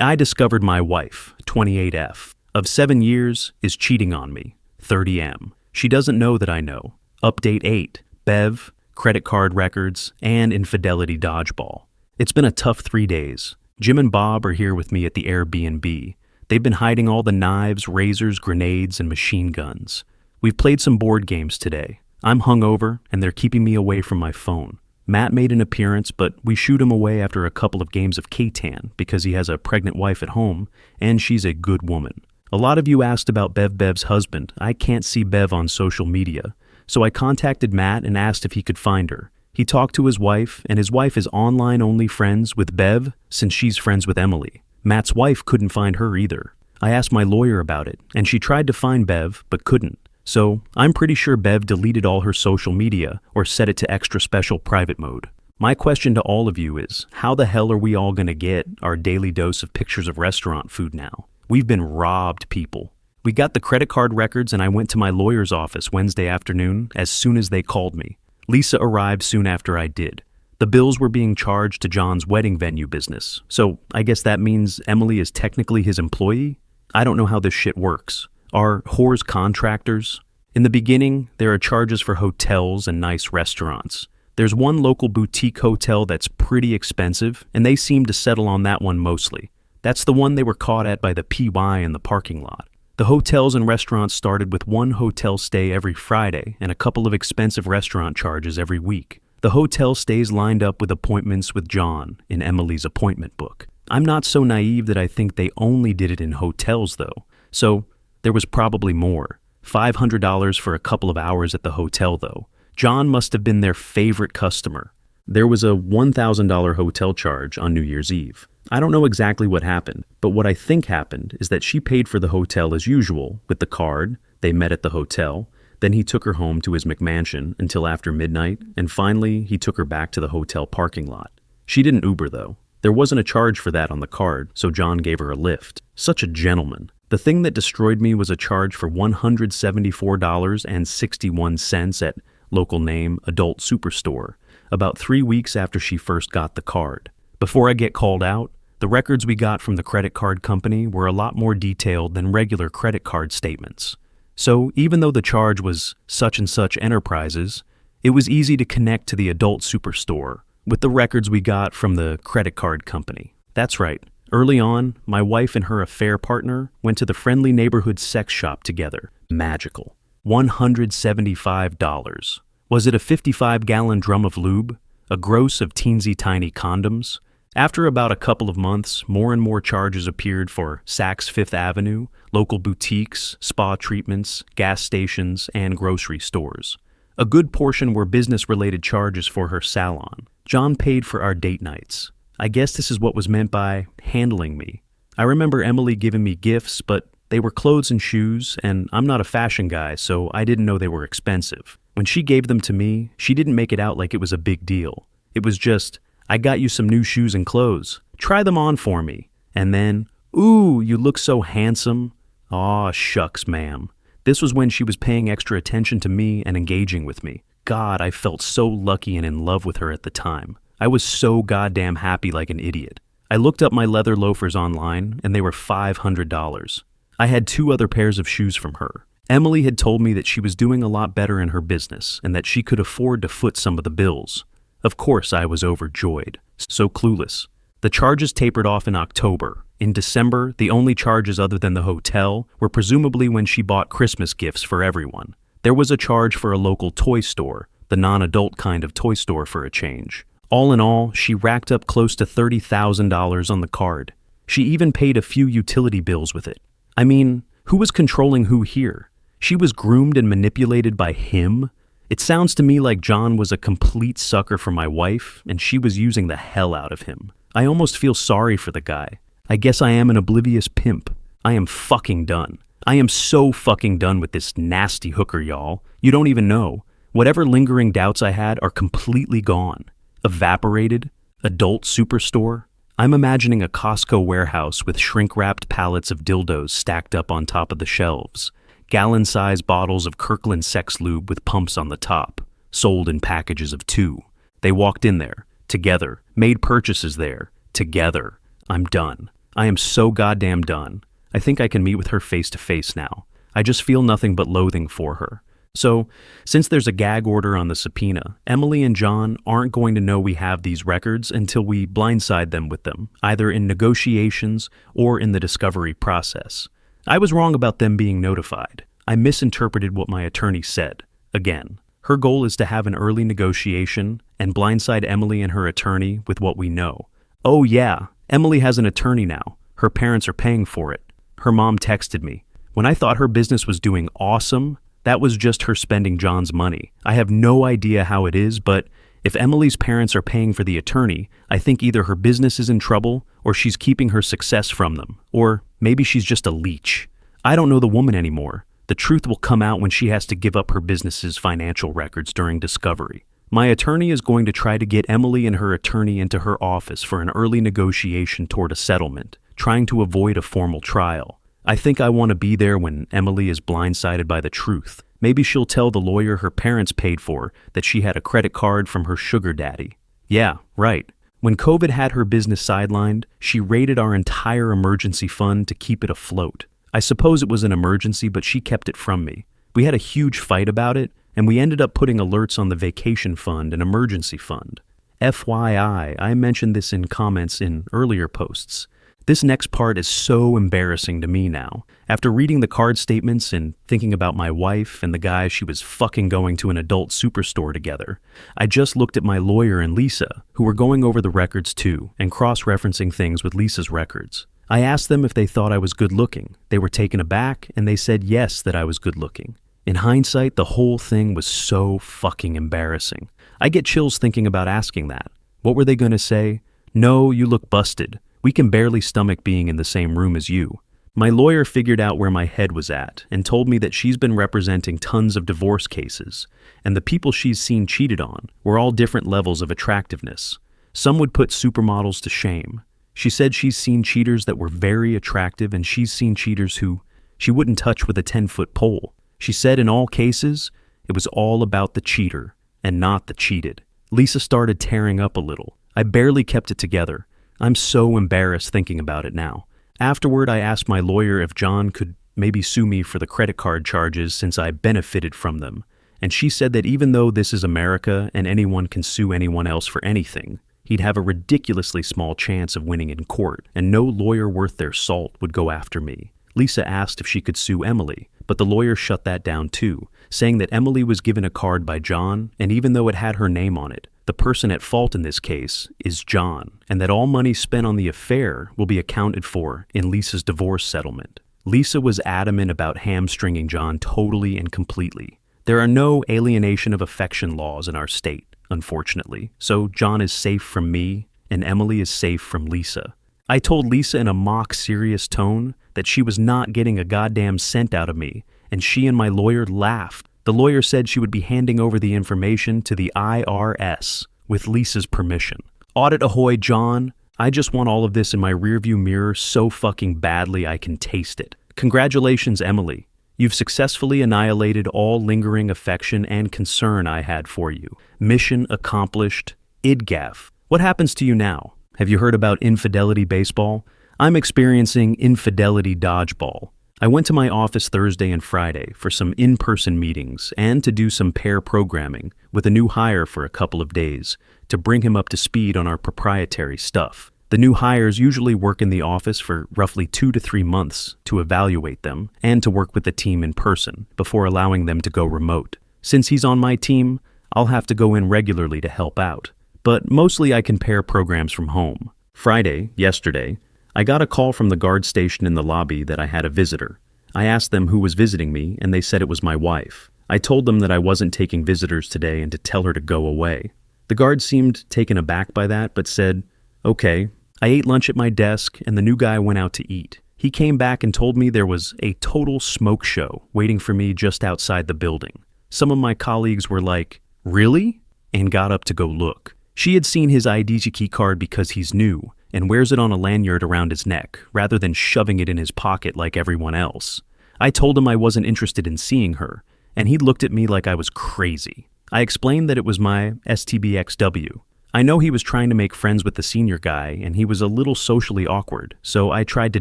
I discovered my wife, 28F, of 7 years, is cheating on me, 30M. She doesn't know that I know. Update 8, Bev, credit card records, and infidelity dodgeball. It's been a tough 3 days. Jim and Bob are here with me at the Airbnb. They've been hiding all the knives, razors, grenades, and machine guns. We've played some board games today. I'm hungover, and they're keeping me away from my phone. Matt made an appearance, but we shooed him away after a couple of games of Catan because he has a pregnant wife at home, and she's a good woman. A lot of you asked about Bev's husband. I can't see Bev on social media, so I contacted Matt and asked if he could find her. He talked to his wife, and his wife is online-only friends with Bev since she's friends with Emily. Matt's wife couldn't find her either. I asked my lawyer about it, and she tried to find Bev, but couldn't. So I'm pretty sure Bev deleted all her social media or set it to extra special private mode. My question to all of you is, how the hell are we all going to get our daily dose of pictures of restaurant food now? We've been robbed, people. We got the credit card records, and I went to my lawyer's office Wednesday afternoon as soon as they called me. Lisa arrived soon after I did. The bills were being charged to John's wedding venue business, so I guess that means Emily is technically his employee? I don't know how this shit works. Are whores contractors? In the beginning, there are charges for hotels and nice restaurants. There's one local boutique hotel that's pretty expensive, and they seem to settle on that one mostly. That's the one they were caught at by the PY in the parking lot. The hotels and restaurants started with one hotel stay every Friday and a couple of expensive restaurant charges every week. The hotel stays lined up with appointments with John in Emily's appointment book. I'm not so naive that I think they only did it in hotels, though. So there was probably more. $500 for a couple of hours at the hotel, though. John must have been their favorite customer. There was a $1,000 hotel charge on New Year's Eve. I don't know exactly what happened, but what I think happened is that she paid for the hotel as usual with the card. They met at the hotel. Then he took her home to his McMansion until after midnight, and finally he took her back to the hotel parking lot. She didn't Uber, though. There wasn't a charge for that on the card, so John gave her a lift. Such a gentleman. The thing that destroyed me was a charge for $174.61 at local name Adult Superstore, about 3 weeks after she first got the card. Before I get called out, the records we got from the credit card company were a lot more detailed than regular credit card statements. So even though the charge was such and such enterprises, it was easy to connect to the Adult Superstore with the records we got from the credit card company. That's right. Early on, my wife and her affair partner went to the friendly neighborhood sex shop together. Magical. $175. Was it a 55-gallon drum of lube? A gross of teensy tiny condoms? After about a couple of months, more and more charges appeared for Saks Fifth Avenue, local boutiques, spa treatments, gas stations, and grocery stores. A good portion were business-related charges for her salon. John paid for our date nights. I guess this is what was meant by handling me. I remember Emily giving me gifts, but they were clothes and shoes, and I'm not a fashion guy, so I didn't know they were expensive. When she gave them to me, she didn't make it out like it was a big deal. It was just, I got you some new shoes and clothes. Try them on for me. And then, ooh, you look so handsome. Aw, shucks, ma'am. This was when she was paying extra attention to me and engaging with me. God, I felt so lucky and in love with her at the time. I was so goddamn happy like an idiot. I looked up my leather loafers online, and they were $500. I had 2 other pairs of shoes from her. Emily had told me that she was doing a lot better in her business and that she could afford to foot some of the bills. Of course, I was overjoyed. So clueless. The charges tapered off in October. In December, the only charges other than the hotel were presumably when she bought Christmas gifts for everyone. There was a charge for a local toy store, the non-adult kind of toy store for a change. All in all, she racked up close to $30,000 on the card. She even paid a few utility bills with it. I mean, who was controlling who here? She was groomed and manipulated by him? It sounds to me like John was a complete sucker for my wife, and she was using the hell out of him. I almost feel sorry for the guy. I guess I am an oblivious pimp. I am fucking done. I am so fucking done with this nasty hooker, y'all. You don't even know. Whatever lingering doubts I had are completely gone. Evaporated? Adult Superstore? I'm imagining a Costco warehouse with shrink-wrapped pallets of dildos stacked up on top of the shelves. Gallon-sized bottles of Kirkland sex lube with pumps on the top, sold in packages of 2. They walked in there, together, made purchases there, together. I'm done. I am so goddamn done. I think I can meet with her face to face now. I just feel nothing but loathing for her. So, since there's a gag order on the subpoena, Emily and John aren't going to know we have these records until we blindside them with them, either in negotiations or in the discovery process. I was wrong about them being notified. I misinterpreted what my attorney said. Again, her goal is to have an early negotiation and blindside Emily and her attorney with what we know. Oh yeah, Emily has an attorney now. Her parents are paying for it. Her mom texted me. When I thought her business was doing awesome, that was just her spending John's money. I have no idea how it is, but if Emily's parents are paying for the attorney, I think either her business is in trouble or she's keeping her success from them. Or maybe she's just a leech. I don't know the woman anymore. The truth will come out when she has to give up her business's financial records during discovery. My attorney is going to try to get Emily and her attorney into her office for an early negotiation toward a settlement, trying to avoid a formal trial. I think I want to be there when Emily is blindsided by the truth. Maybe she'll tell the lawyer her parents paid for that she had a credit card from her sugar daddy. Yeah, right. When COVID had her business sidelined, she raided our entire emergency fund to keep it afloat. I suppose it was an emergency, but she kept it from me. We had a huge fight about it, and we ended up putting alerts on the vacation fund and emergency fund. FYI, I mentioned this in comments in earlier posts. This next part is so embarrassing to me now. After reading the card statements and thinking about my wife and the guy she was fucking going to an adult superstore together, I just looked at my lawyer and Lisa, who were going over the records too and cross-referencing things with Lisa's records. I asked them if they thought I was good-looking. They were taken aback and they said yes, that I was good-looking. In hindsight, the whole thing was so fucking embarrassing. I get chills thinking about asking that. What were they going to say? No, you look busted. We can barely stomach being in the same room as you. My lawyer figured out where my head was at and told me that she's been representing tons of divorce cases, and the people she's seen cheated on were all different levels of attractiveness. Some would put supermodels to shame. She said she's seen cheaters that were very attractive, and she's seen cheaters who she wouldn't touch with a 10-foot pole. She said in all cases, it was all about the cheater and not the cheated. Lisa started tearing up a little. I barely kept it together. I'm so embarrassed thinking about it now. Afterward, I asked my lawyer if John could maybe sue me for the credit card charges since I benefited from them. And she said that even though this is America and anyone can sue anyone else for anything, he'd have a ridiculously small chance of winning in court, and no lawyer worth their salt would go after me. Lisa asked if she could sue Emily, but the lawyer shut that down too, saying that Emily was given a card by John, and even though it had her name on it, the person at fault in this case is John, and that all money spent on the affair will be accounted for in Lisa's divorce settlement. Lisa was adamant about hamstringing John totally and completely. There are no alienation of affection laws in our state, unfortunately, so John is safe from me, and Emily is safe from Lisa. I told Lisa in a mock serious tone that she was not getting a goddamn cent out of me, and she and my lawyer laughed. The lawyer said she would be handing over the information to the IRS with Lisa's permission. Audit ahoy, John. I just want all of this in my rearview mirror so fucking badly I can taste it. Congratulations, Emily. You've successfully annihilated all lingering affection and concern I had for you. Mission accomplished. IDGAF. What happens to you now? Have you heard about infidelity baseball? I'm experiencing infidelity dodgeball. I went to my office Thursday and Friday for some in-person meetings and to do some pair programming with a new hire for a couple of days to bring him up to speed on our proprietary stuff. The new hires usually work in the office for roughly 2 to 3 months to evaluate them and to work with the team in person before allowing them to go remote. Since he's on my team, I'll have to go in regularly to help out, but mostly I can pair programs from home. Friday, yesterday, I got a call from the guard station in the lobby that I had a visitor. I asked them who was visiting me, and they said it was my wife. I told them that I wasn't taking visitors today and to tell her to go away. The guard seemed taken aback by that, but said, okay. I ate lunch at my desk, and the new guy went out to eat. He came back and told me there was a total smoke show waiting for me just outside the building. Some of my colleagues were like, really? And got up to go look. She had seen his IDG card because he's new, and wears it on a lanyard around his neck, rather than shoving it in his pocket like everyone else. I told him I wasn't interested in seeing her, and he looked at me like I was crazy. I explained that it was my STBXW. I know he was trying to make friends with the senior guy, and he was a little socially awkward, so I tried to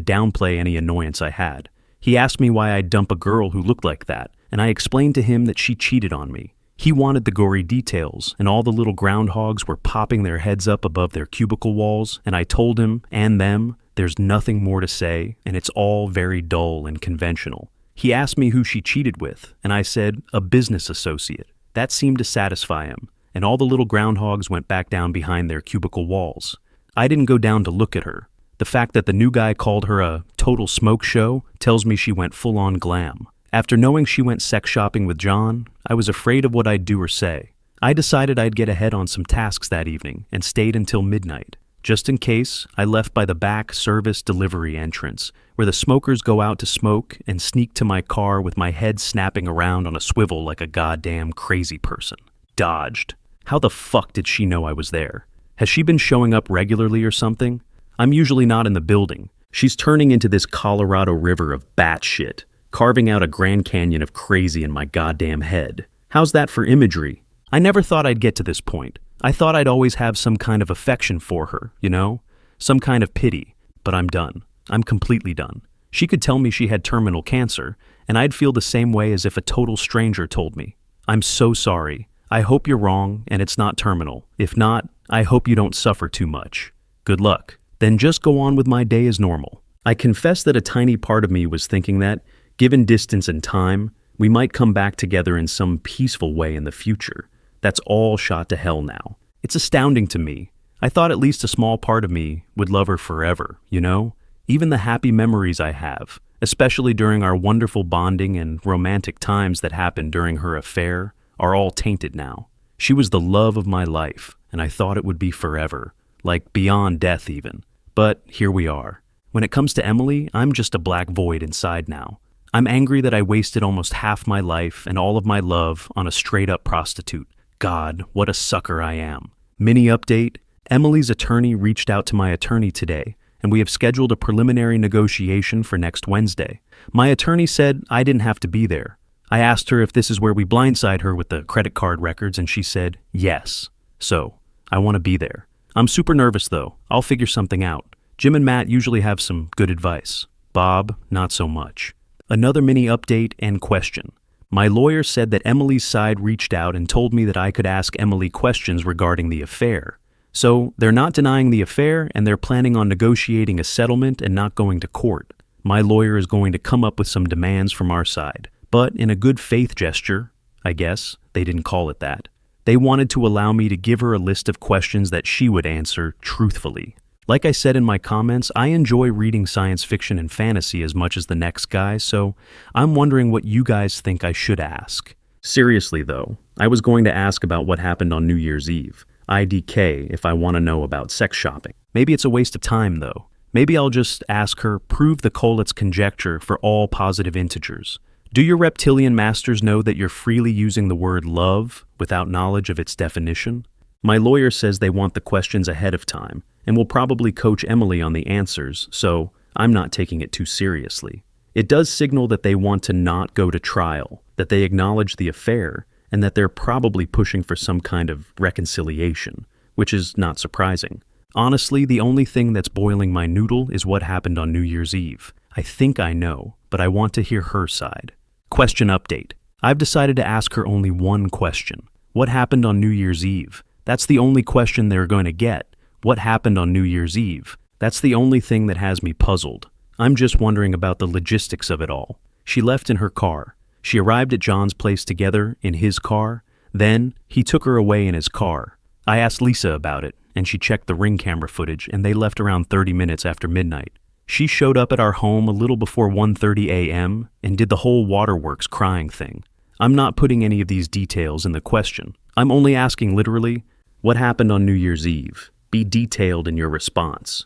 downplay any annoyance I had. He asked me why I'd dump a girl who looked like that, and I explained to him that she cheated on me. He wanted the gory details, and all the little groundhogs were popping their heads up above their cubicle walls, and I told him, and them, there's nothing more to say, and it's all very dull and conventional. He asked me who she cheated with, and I said, a business associate. That seemed to satisfy him, and all the little groundhogs went back down behind their cubicle walls. I didn't go down to look at her. The fact that the new guy called her a total smoke show tells me she went full-on glam. After knowing she went sex shopping with John, I was afraid of what I'd do or say. I decided I'd get ahead on some tasks that evening and stayed until midnight. Just in case, I left by the back service delivery entrance, where the smokers go out to smoke, and sneaked to my car with my head snapping around on a swivel like a goddamn crazy person. Dodged. How the fuck did she know I was there? Has she been showing up regularly or something? I'm usually not in the building. She's turning into this Colorado River of batshit, carving out a Grand Canyon of crazy in my goddamn head. How's that for imagery? I never thought I'd get to this point. I thought I'd always have some kind of affection for her, you know? Some kind of pity. But I'm done. I'm completely done. She could tell me she had terminal cancer, and I'd feel the same way as if a total stranger told me. I'm so sorry. I hope you're wrong and it's not terminal. If not, I hope you don't suffer too much. Good luck. Then just go on with my day as normal. I confess that a tiny part of me was thinking that, given distance and time, we might come back together in some peaceful way in the future. That's all shot to hell now. It's astounding to me. I thought at least a small part of me would love her forever, you know? Even the happy memories I have, especially during our wonderful bonding and romantic times that happened during her affair, are all tainted now. She was the love of my life, and I thought it would be forever, like beyond death even. But here we are. When it comes to Emily, I'm just a black void inside now. I'm angry that I wasted almost half my life and all of my love on a straight-up prostitute. God, what a sucker I am. Mini update, Emily's attorney reached out to my attorney today, and we have scheduled a preliminary negotiation for next Wednesday. My attorney said I didn't have to be there. I asked her if this is where we blindside her with the credit card records, and she said yes. So, I want to be there. I'm super nervous though. I'll figure something out. Jim and Matt usually have some good advice. Bob, not so much. Another mini update and question. My lawyer said that Emily's side reached out and told me that I could ask Emily questions regarding the affair. So, they're not denying the affair, and they're planning on negotiating a settlement and not going to court. My lawyer is going to come up with some demands from our side. But in a good faith gesture, I guess, they didn't call it that. They wanted to allow me to give her a list of questions that she would answer truthfully. Like I said in my comments, I enjoy reading science fiction and fantasy as much as the next guy, so I'm wondering what you guys think I should ask. Seriously though, I was going to ask about what happened on New Year's Eve. IDK if I want to know about sex shopping. Maybe it's a waste of time though. Maybe I'll just ask her, prove the Koletz conjecture for all positive integers. Do your reptilian masters know that you're freely using the word love without knowledge of its definition? My lawyer says they want the questions ahead of time, and will probably coach Emily on the answers, so I'm not taking it too seriously. It does signal that they want to not go to trial, that they acknowledge the affair, and that they're probably pushing for some kind of reconciliation, which is not surprising. Honestly, the only thing that's boiling my noodle is what happened on New Year's Eve. I think I know, but I want to hear her side. Question update. I've decided to ask her only one question. What happened on New Year's Eve? That's the only question they're going to get. What happened on New Year's Eve? That's the only thing that has me puzzled. I'm just wondering about the logistics of it all. She left in her car. She arrived at John's place together in his car. Then, he took her away in his car. I asked Lisa about it, and she checked the Ring camera footage, and they left around 30 minutes after midnight. She showed up at our home a little before 1:30 a.m. and did the whole waterworks crying thing. I'm not putting any of these details in the question. I'm only asking literally, what happened on New Year's Eve? Be detailed in your response.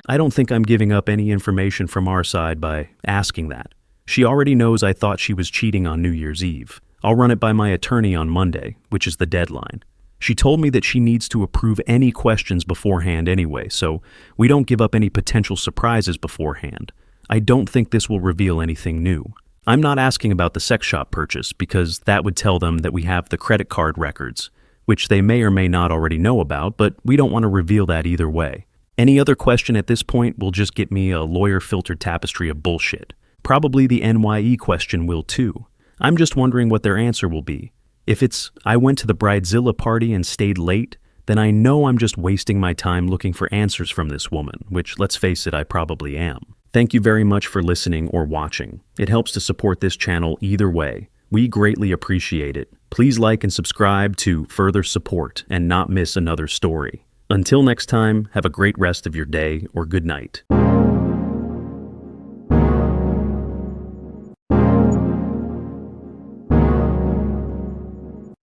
I don't think I'm giving up any information from our side by asking that. She already knows I thought she was cheating on New Year's Eve. I'll run it by my attorney on Monday, which is the deadline. She told me that she needs to approve any questions beforehand anyway, so we don't give up any potential surprises beforehand. I don't think this will reveal anything new. I'm not asking about the sex shop purchase because that would tell them that we have the credit card records, which they may or may not already know about, but we don't want to reveal that either way. Any other question at this point will just get me a lawyer-filtered tapestry of bullshit. Probably the NYE question will too. I'm just wondering what their answer will be. If it's, I went to the Bridezilla party and stayed late, then I know I'm just wasting my time looking for answers from this woman, which, let's face it, I probably am. Thank you very much for listening or watching. It helps to support this channel either way. We greatly appreciate it. Please like and subscribe to further support and not miss another story. Until next time, have a great rest of your day or good night.